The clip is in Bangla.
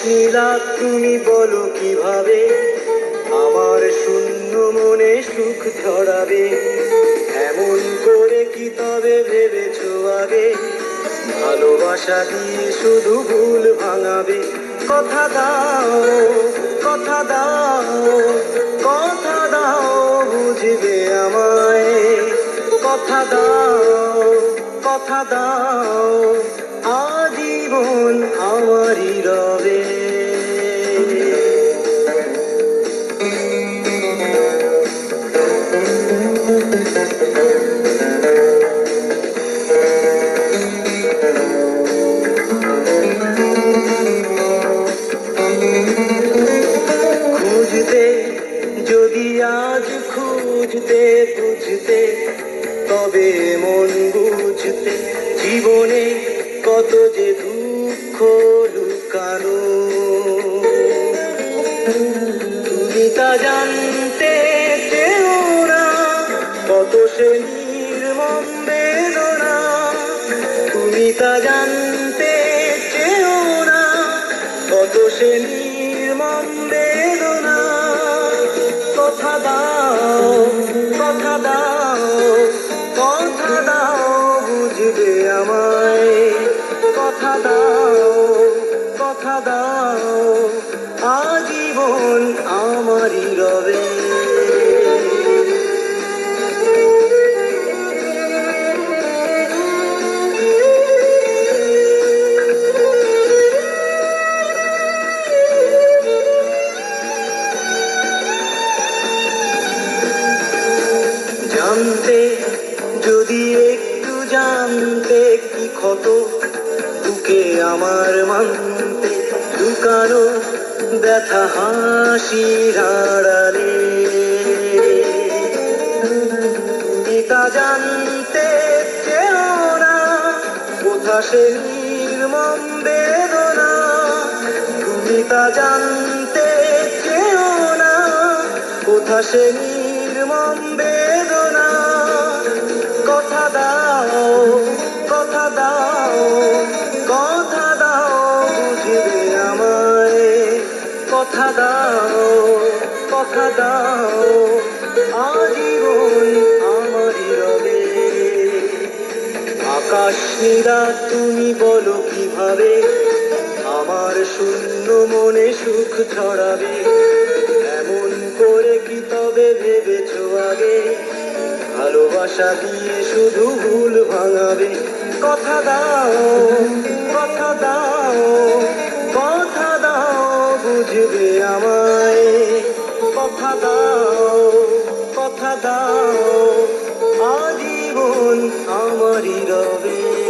নীলা তুমি বলো কিভাবে আমার শূন্য মনে সুখ ছড়াবে? এমন করে কি তবে ভেবেছো আগে ভালোবাসা দিয়ে শুধু ভুল ভাঙাবে? কথা দাও, কথা দাও, কথা দাও বুঝবে আমায়। কথা দাও, কথা দাও, আজীবন আমারই রবে। খুঁজতে যদি আজ খুঁজতে বুঝতে তবে মন বুঝতে জীবনে কত যে দুঃখ লুকানো তুমি তা জানতে চেও না, কত সে নির্মম বেদনা তুমি তা জানতে চেও না, কত সে নির্মম বেদনা। কথা দাও, কথা দাও, কথা দাও বুঝবে আমায়। কথা দাও, কথা দাও, আজীবন আমারই রবে। জানতে যদি একটু জানতে কি ক্ষত বুকে আমার মানতে লুকানো ব্যথা হাসির আড়ালে। তুমি তা জানতে চেও না, কোথা সে নির্মম বেদনা তুমি তা জানতে চেও না, কোথা সে নির্মম বেদনা। কথা দাও, কথা দাও, কথা দাও বুঝবে আমায়। কথা দাও, কথা দাও, আজীবন আমারই রবে। আকাশ নীলা তুমি বলো কিভাবে আমার শূন্য মনে সুখ ছড়াবে? এমন করে কি তবে ভেবেছো আগে ভালোবাসা দিয়ে শুধু ভুল ভাঙাবে? কথা দাও, কথা দাও, কথা দাও বুঝবে আমায়। কথা দাও, কথা দাও, আজীবন আমারই রবে।